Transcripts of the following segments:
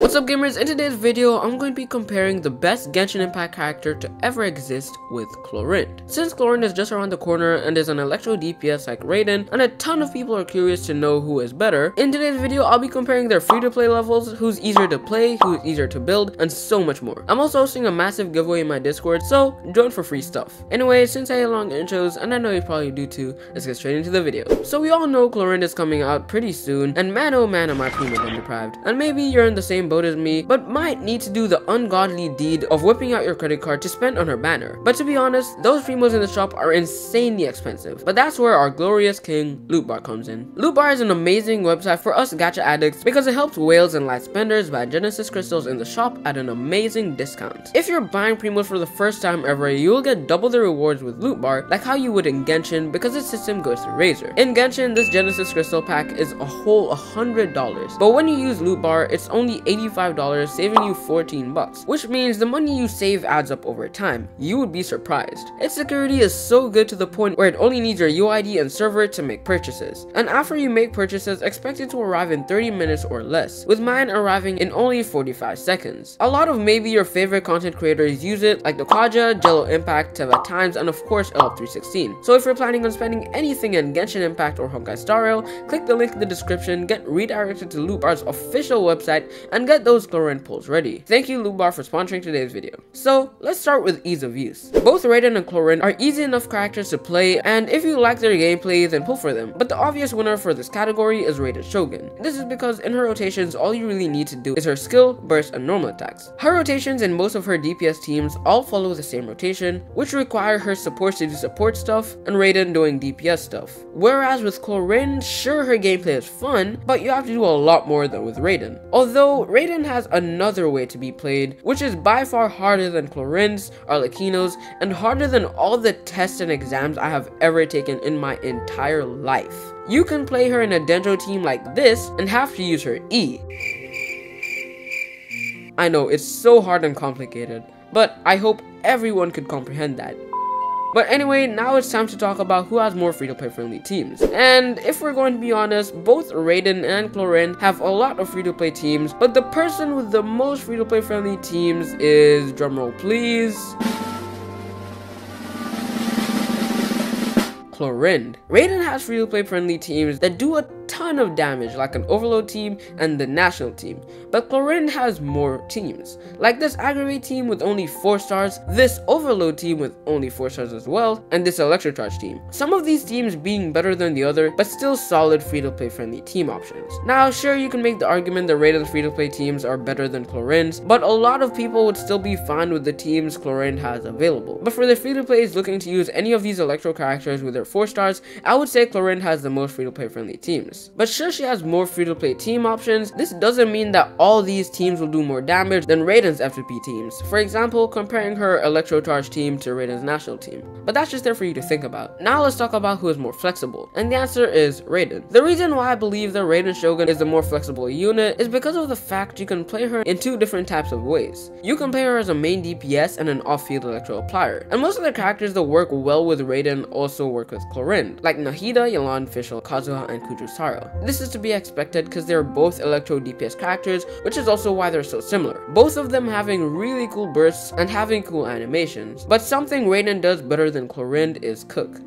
What's up gamers, in today's video I'm going to be comparing the best Genshin Impact character to ever exist with Clorinde. Since Clorinde is just around the corner and is an electro DPS like Raiden, and a ton of people are curious to know who is better, in today's video I'll be comparing their free to play levels, who's easier to play, who's easier to build, and so much more. I'm also hosting a massive giveaway in my Discord, so join for free stuff. Anyway, since I hate long intros, and I know you probably do too, let's get straight into the video. So we all know Clorinde is coming out pretty soon, and man oh man am I primo deprived. And maybe you're in the same boat as me, but might need to do the ungodly deed of whipping out your credit card to spend on her banner. But to be honest, those primos in the shop are insanely expensive. But that's where our glorious king, Loot Bar, comes in. Loot Bar is an amazing website for us gacha addicts because it helps whales and light spenders buy Genesis crystals in the shop at an amazing discount. If you're buying primos for the first time ever, you will get double the rewards with Loot Bar, like how you would in Genshin, because its system goes through Razor. In Genshin, this Genesis crystal pack is a whole $100, but when you use Loot Bar, it's only $85, saving you 14 bucks, which means the money you save adds up over time. You would be surprised. Its security is so good to the point where it only needs your UID and server to make purchases. And after you make purchases, expect it to arrive in 30 minutes or less, with mine arriving in only 45 seconds. A lot of maybe your favorite content creators use it, like the Kaja, Jello Impact, Teva Times, and of course LF316. So if you're planning on spending anything in Genshin Impact or Honkai Star Rail, click the link in the description, get redirected to Loot Bar's official website, and get those Clorinde pulls ready. Thank you Loot Bar for sponsoring today's video. So let's start with ease of use. Both Raiden and Clorinde are easy enough characters to play, and if you like their gameplay then pull for them. But the obvious winner for this category is Raiden Shogun. This is because in her rotations all you really need to do is her skill, burst, and normal attacks. Her rotations in most of her DPS teams all follow the same rotation, which require her supports to do support stuff and Raiden doing DPS stuff. Whereas with Clorinde, sure her gameplay is fun, but you have to do a lot more than with Raiden. Although Raiden has another way to be played, which is by far harder than Clorinde's, Arlecchino's, and harder than all the tests and exams I have ever taken in my entire life. You can play her in a Dendro team like this and have to use her E. I know, it's so hard and complicated, but I hope everyone could comprehend that. But anyway, now it's time to talk about who has more free-to-play friendly teams. And if we're going to be honest, both Raiden and Clorinde have a lot of free-to-play teams, but the person with the most free-to-play friendly teams is, drumroll please, Clorinde. Raiden has free-to-play friendly teams that do a ton of damage, like an Overload team and the National team, but Clorinde has more teams, like this Aggravate team with only 4 stars, this Overload team with only 4 stars as well, and this Electrocharge team. Some of these teams being better than the other, but still solid free-to-play friendly team options. Now sure, you can make the argument that Raiden's free-to-play teams are better than Clorinde's, but a lot of people would still be fine with the teams Clorinde has available. But for the free-to-plays looking to use any of these Electro characters with their 4 stars, I would say Clorinde has the most free-to-play friendly teams. But sure, she has more free-to-play team options. This doesn't mean that all these teams will do more damage than Raiden's FTP teams. For example, comparing her Electrocharge team to Raiden's National team. But that's just there for you to think about. Now let's talk about who is more flexible, and the answer is Raiden. The reason why I believe that Raiden Shogun is the more flexible unit is because of the fact you can play her in 2 different types of ways. You can play her as a main DPS and an off-field electro applier, and most of the characters that work well with Raiden also work with Clorinde, like Nahida, Yelan, Fischl, Kazuha, and Kujusaro. This is to be expected because they're both electro DPS characters, which is also why they're so similar. Both of them having really cool bursts and having cool animations. But something Raiden does better than Clorinde is cook.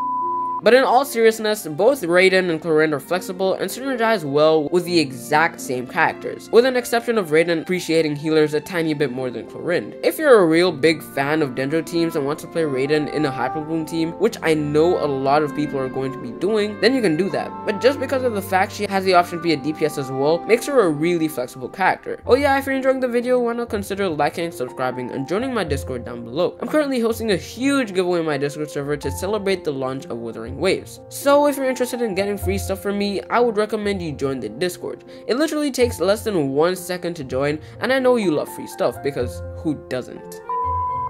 But in all seriousness, both Raiden and Clorinde are flexible and synergize well with the exact same characters, with an exception of Raiden appreciating healers a tiny bit more than Clorinde. If you're a real big fan of Dendro teams and want to play Raiden in a Hyper Bloom team, which I know a lot of people are going to be doing, then you can do that. But just because of the fact she has the option to be a DPS as well, makes her a really flexible character. Oh yeah, if you're enjoying the video, why not consider liking, subscribing, and joining my Discord down below. I'm currently hosting a huge giveaway in my Discord server to celebrate the launch of Wuthering Waves. So if you're interested in getting free stuff from me, I would recommend you join the Discord. It literally takes less than 1 second to join, and I know you love free stuff because who doesn't?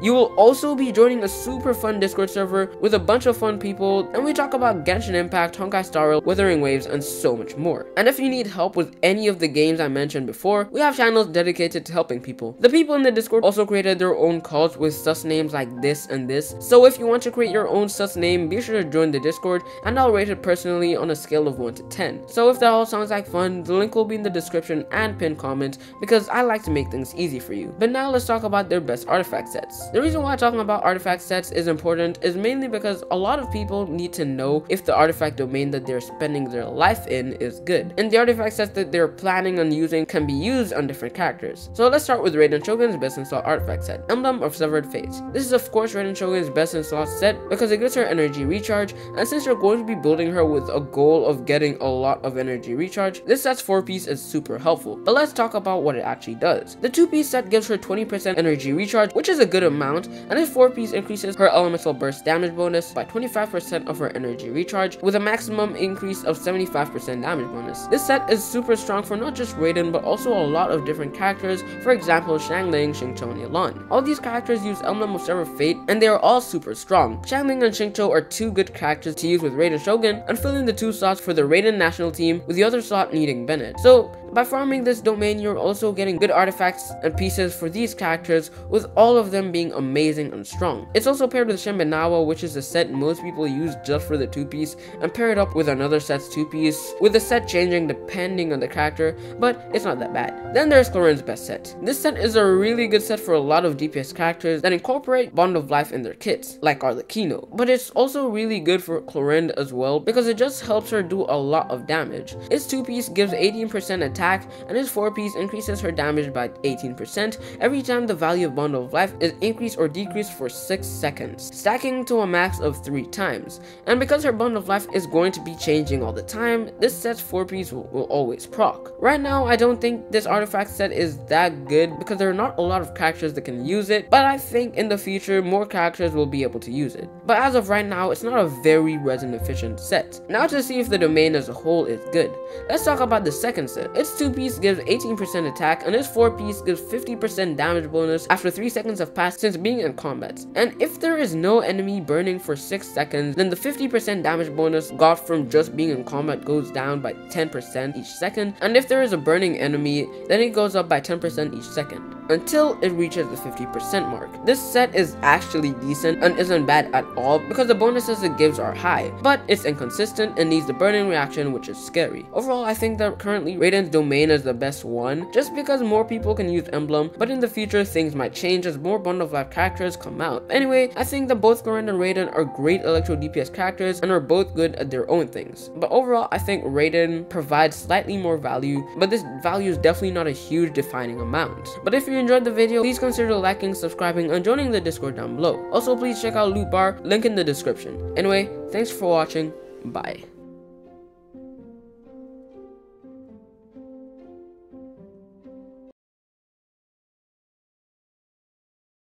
You will also be joining a super fun Discord server with a bunch of fun people, and we talk about Genshin Impact, Honkai Star Rail, Wuthering Waves, and so much more. And if you need help with any of the games I mentioned before, we have channels dedicated to helping people. The people in the Discord also created their own calls with sus names like this and this, so if you want to create your own sus name, be sure to join the Discord, and I'll rate it personally on a scale of 1 to 10. So if that all sounds like fun, the link will be in the description and pinned comment, because I like to make things easy for you. But now let's talk about their best artifact sets. The reason why talking about artifact sets is important is mainly because a lot of people need to know if the artifact domain that they're spending their life in is good, and the artifact sets that they're planning on using can be used on different characters. So let's start with Raiden Shogun's best in slot artifact set, Emblem of Severed Fates. This is of course Raiden Shogun's best in slot set because it gives her energy recharge, and since you're going to be building her with a goal of getting a lot of energy recharge, this set's 4-piece is super helpful. But let's talk about what it actually does. The 2-piece set gives her 20% energy recharge, which is a good amount, and this 4-piece increases her elemental burst damage bonus by 25% of her energy recharge, with a maximum increase of 75% damage bonus. This set is super strong for not just Raiden, but also a lot of different characters, for example Xiangling, Xingqiu, and Yelan. All these characters use Emblem of Severed Fate, and they are all super strong. Xiangling and Xingqiu are two good characters to use with Raiden Shogun, and filling the 2 slots for the Raiden national team, with the other slot needing Bennett. So by farming this domain, you're also getting good artifacts and pieces for these characters, with all of them being amazing and strong. It's also paired with Shenbenawa, which is a set most people use just for the 2-piece, and pair it up with another set's 2-piece, with the set changing depending on the character, but it's not that bad. Then there's Clorinde's best set. This set is a really good set for a lot of DPS characters that incorporate Bond of Life in their kits, like Arlecchino, but it's also really good for Clorinde as well because it just helps her do a lot of damage. Its 2-piece gives 18% attack, and its 4-piece increases her damage by 18% every time the value of Bond of Life is increased or decreased for 6 seconds, stacking to a max of 3 times. And because her Bond of Life is going to be changing all the time, this set's 4-piece will always proc. Right now, I don't think this artifact set is that good because there are not a lot of characters that can use it, but I think in the future more characters will be able to use it. But as of right now, it's not a very resin efficient set. Now to see if the domain as a whole is good, let's talk about the second set. Its 2-piece gives 18% attack, and its 4-piece gives 50% damage bonus after 3 seconds have passed since being in combat. And if there is no enemy burning for 6 seconds, then the 50% damage bonus got from just being in combat goes down by 10% each second, and if there is a burning enemy, then it goes up by 10% each second, until it reaches the 50% mark. This set is actually decent and isn't bad at all because the bonuses it gives are high, but it's inconsistent and needs the burning reaction, which is scary. Overall, I think that currently Raiden's domain is the best one, just because more people can use Emblem, but in the future things might change as more Bond of Life characters come out. Anyway, I think that both Clorinde and Raiden are great electro DPS characters and are both good at their own things. But overall, I think Raiden provides slightly more value, but this value is definitely not a huge defining amount. But if you enjoyed the video, please consider liking, subscribing, and joining the Discord down below. Also, please check out Loot Bar, link in the description. Anyway, thanks for watching, bye.